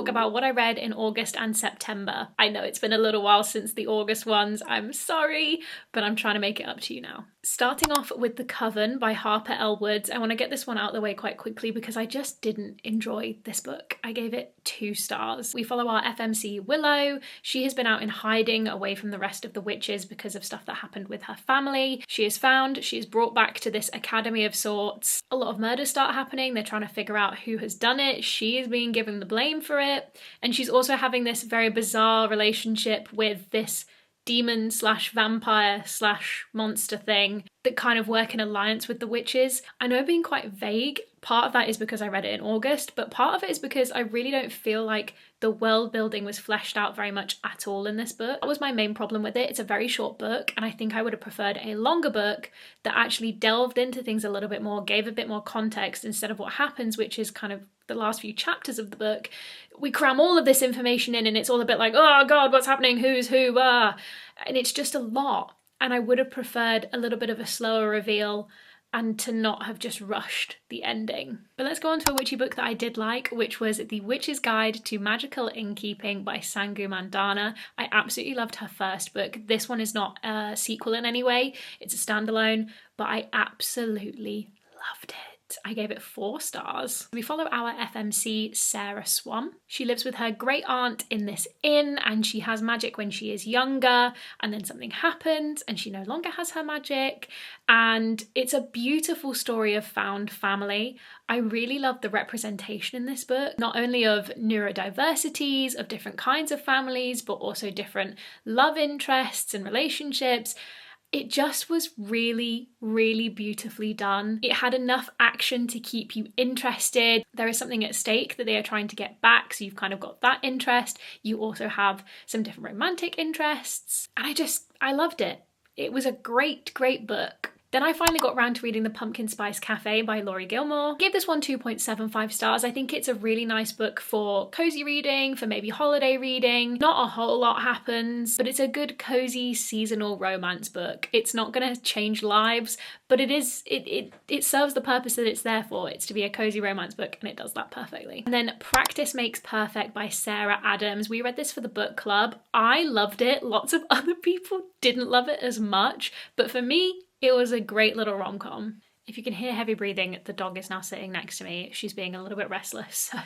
About what I read in August and September. I know it's been a little while since the August ones, I'm sorry, but I'm trying to make it up to you now. Starting off with The Coven by Harper L. Woods. I want to get this one out of the way quite quickly because I just didn't enjoy this book. I gave it 2 stars. We follow our FMC Willow. She has been out in hiding away from the rest of the witches because of stuff that happened with her family. She is found, she is brought back to this academy of sorts. A lot of murders start happening. They're trying to figure out who has done it. She is being given the blame for it. And she's also having this very bizarre relationship with this demon slash vampire slash monster thing that kind of work in alliance with the witches. I know being quite vague, part of that is because I read it in August, but part of it is because I really don't feel like the world building was fleshed out very much at all in this book. That was my main problem with it. It's a very short book, and I think I would have preferred a longer book that actually delved into things a little bit more, gave a bit more context instead of what happens, which is kind of the last few chapters of the book. We cram all of this information in and it's all a bit like, oh God, what's happening? Who's who? And it's just a lot. And I would have preferred a little bit of a slower reveal and to not have just rushed the ending. But let's go on to a witchy book that I did like, which was The Witch's Guide to Magical Innkeeping by Sangu Mandana. I absolutely loved her first book. This one is not a sequel in any way. It's a standalone, but I absolutely loved it. I gave it 4 stars. We follow our FMC Sarah Swan. She lives with her great aunt in this inn and she has magic when she is younger, and then something happens and she no longer has her magic, and it's a beautiful story of found family. I really love the representation in this book, not only of neurodiversities, of different kinds of families, but also different love interests and relationships. It just was really, really beautifully done. It had enough action to keep you interested. There is something at stake that they are trying to get back, so you've kind of got that interest. You also have some different romantic interests. And I loved it. It was a great, great book. Then I finally got around to reading The Pumpkin Spice Cafe by Laurie Gilmore. I gave this one 2.75 stars. I think it's a really nice book for cozy reading, for maybe holiday reading. Not a whole lot happens, but it's a good cozy seasonal romance book. It's not going to change lives, but it serves the purpose that it's there for. It's to be a cozy romance book, and it does that perfectly. And then Practice Makes Perfect by Sarah Adams. We read this for the book club. I loved it. Lots of other people didn't love it as much, but for me, it was a great little rom-com. If you can hear heavy breathing, the dog is now sitting next to me. She's being a little bit restless, so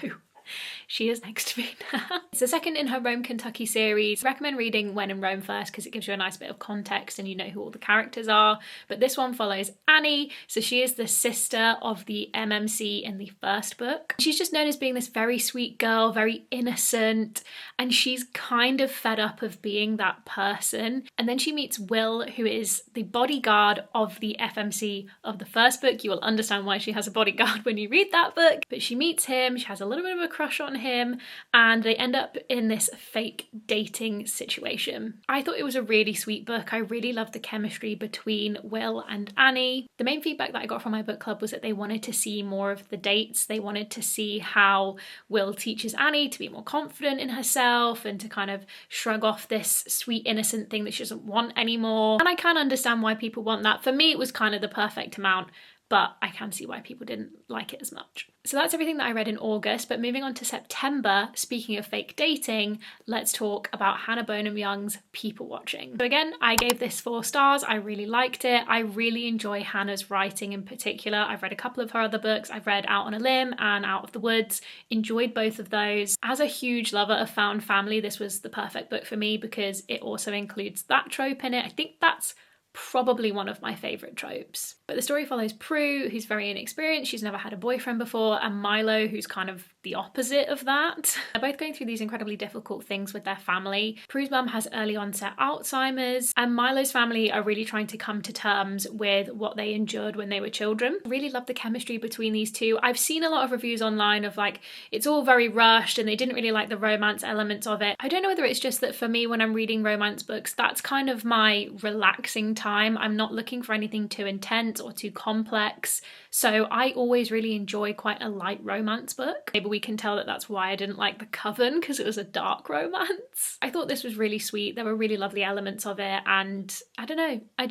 she is next to me now. It's the second in her Rome, Kentucky series. I recommend reading When in Rome first because it gives you a nice bit of context and you know who all the characters are. But this one follows Annie. So she is the sister of the MMC in the first book. She's just known as being this very sweet girl, very innocent, and she's kind of fed up of being that person. And then she meets Will, who is the bodyguard of the FMC of the first book. You will understand why she has a bodyguard when you read that book. But she meets him, she has a little bit of a crush on him, and they end up in this fake dating situation. I thought it was a really sweet book. I really loved the chemistry between Will and Annie. The main feedback that I got from my book club was that they wanted to see more of the dates. They wanted to see how Will teaches Annie to be more confident in herself and to kind of shrug off this sweet innocent thing that she doesn't want anymore. And I can understand why people want that. For me, it was kind of the perfect amount, but I can see why people didn't like it as much. So that's everything that I read in August, but moving on to September, speaking of fake dating, let's talk about Hannah Bonham Young's People Watching. So again, I gave this 4 stars. I really liked it. I really enjoy Hannah's writing in particular. I've read a couple of her other books. I've read Out on a Limb and Out of the Woods. Enjoyed both of those. As a huge lover of found family, this was the perfect book for me because it also includes that trope in it. I think that's probably one of my favourite tropes. But the story follows Prue, who's very inexperienced, she's never had a boyfriend before, and Milo, who's kind of the opposite of that. They're both going through these incredibly difficult things with their family. Prue's mum has early onset Alzheimer's, and Milo's family are really trying to come to terms with what they endured when they were children. I really love the chemistry between these two. I've seen a lot of reviews online of like, it's all very rushed and they didn't really like the romance elements of it. I don't know whether it's just that for me when I'm reading romance books, that's kind of my relaxing time. I'm not looking for anything too intense or too complex. So I always really enjoy quite a light romance book. Maybe we can tell that that's why I didn't like The Coven, because it was a dark romance. I thought this was really sweet. There were really lovely elements of it, and I don't know, I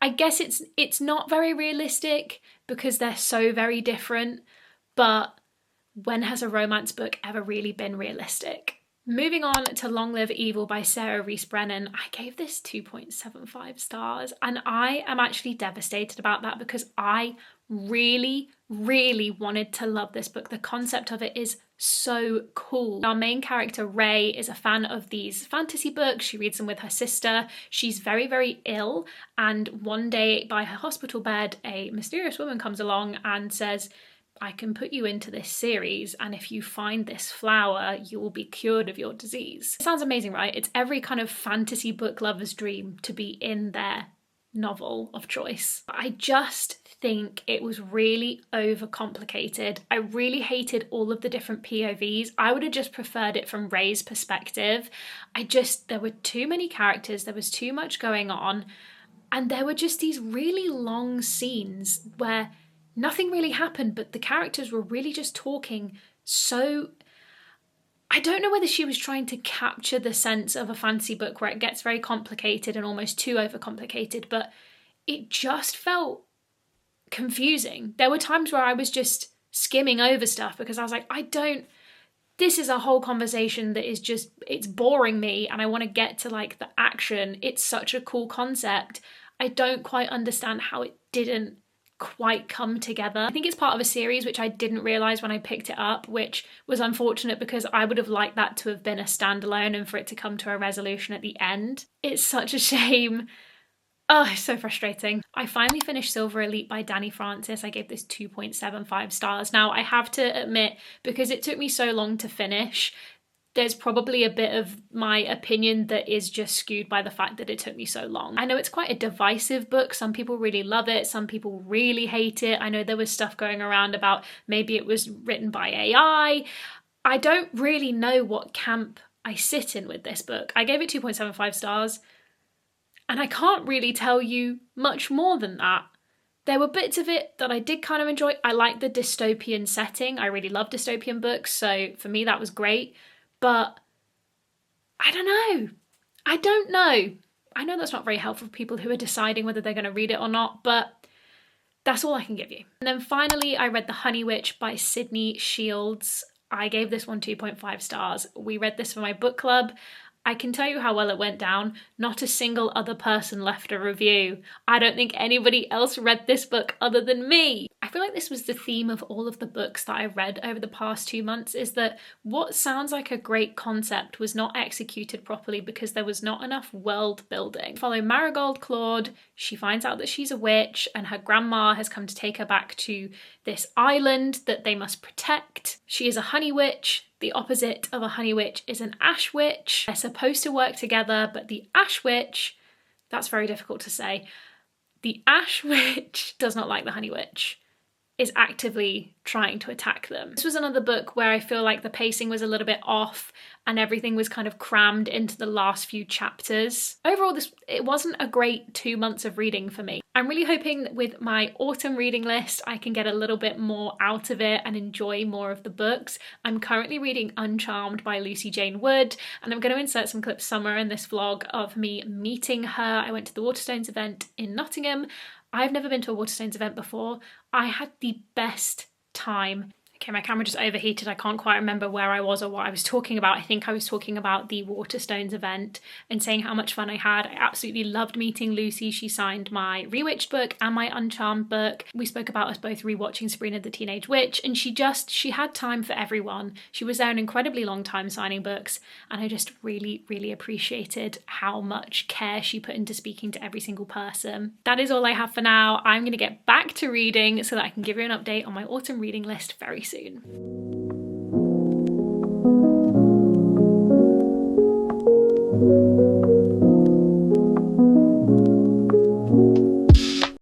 guess it's not very realistic because they're so very different, but when has a romance book ever really been realistic? Moving on to Long Live Evil by Sarah Rees Brennan, I gave this 2.75 stars, and I am actually devastated about that because I really wanted to love this book. The concept of it is so cool. Our main character, Ray, is a fan of these fantasy books. She reads them with her sister. She's very ill, and one day by her hospital bed, a mysterious woman comes along and says, I can put you into this series, and if you find this flower, you will be cured of your disease. It sounds amazing, right? It's every kind of fantasy book lover's dream to be in their novel of choice. I just think it was really overcomplicated. I really hated all of the different POVs. I would have just preferred it from Ray's perspective. There were too many characters, there was too much going on, and there were just these really long scenes where nothing really happened, but the characters were really just talking. So I don't know whether she was trying to capture the sense of a fantasy book where it gets very complicated and almost too overcomplicated, but it just felt confusing. There were times where I was just skimming over stuff because I was like, this is a whole conversation that is just, it's boring me and I want to get to like the action. It's such a cool concept. I don't quite understand how it didn't quite come together. I think it's part of a series, which I didn't realise when I picked it up, which was unfortunate because I would have liked that to have been a standalone and for it to come to a resolution at the end. It's such a shame. Oh, it's so frustrating. I finally finished Silver Elite by Danny Francis. I gave this 2.75 stars. Now, I have to admit, because it took me so long to finish, there's probably a bit of my opinion that is just skewed by the fact that it took me so long. I know it's quite a divisive book. Some people really love it. Some people really hate it. I know there was stuff going around about maybe it was written by AI. I don't really know what camp I sit in with this book. I gave it 2.75 stars, and I can't really tell you much more than that. There were bits of it that I did kind of enjoy. I like the dystopian setting. I really love dystopian books, so for me that was great. But I don't know. I know that's not very helpful for people who are deciding whether they're going to read it or not, but that's all I can give you. And then finally, I read The Honey Witch by Sydney Shields. I gave this one 2.5 stars. We read this for my book club. I can tell you how well it went down. Not a single other person left a review. I don't think anybody else read this book other than me. I feel like this was the theme of all of the books that I read over the past 2 months, is that what sounds like a great concept was not executed properly because there was not enough world building. Follow Marigold Claude. She finds out that she's a witch and her grandma has come to take her back to this island that they must protect. She is a honey witch. The opposite of a honey witch is an ash witch. They're supposed to work together, but the ash witch, that's very difficult to say. The ash witch does not like the honey witch, is actively trying to attack them. This was another book where I feel like the pacing was a little bit off and everything was kind of crammed into the last few chapters. Overall, it wasn't a great 2 months of reading for me. I'm really hoping that with my autumn reading list, I can get a little bit more out of it and enjoy more of the books. I'm currently reading Uncharmed by Lucy Jane Wood, and I'm going to insert some clips somewhere in this vlog of me meeting her. I went to the Waterstones event in Nottingham. I've never been to a Waterstones event before. I had the best time. I Okay, my camera just overheated. I can't quite remember where I was or what I was talking about. I think I was talking about the Waterstones event and saying how much fun I had. I absolutely loved meeting Lucy. She signed my Rewitched book and my Uncharmed book. We spoke about us both rewatching Sabrina the Teenage Witch, and she had time for everyone. She was there an incredibly long time signing books, and I just really, really appreciated how much care she put into speaking to every single person. That is all I have for now. I'm going to get back to reading so that I can give you an update on my autumn reading list very soon.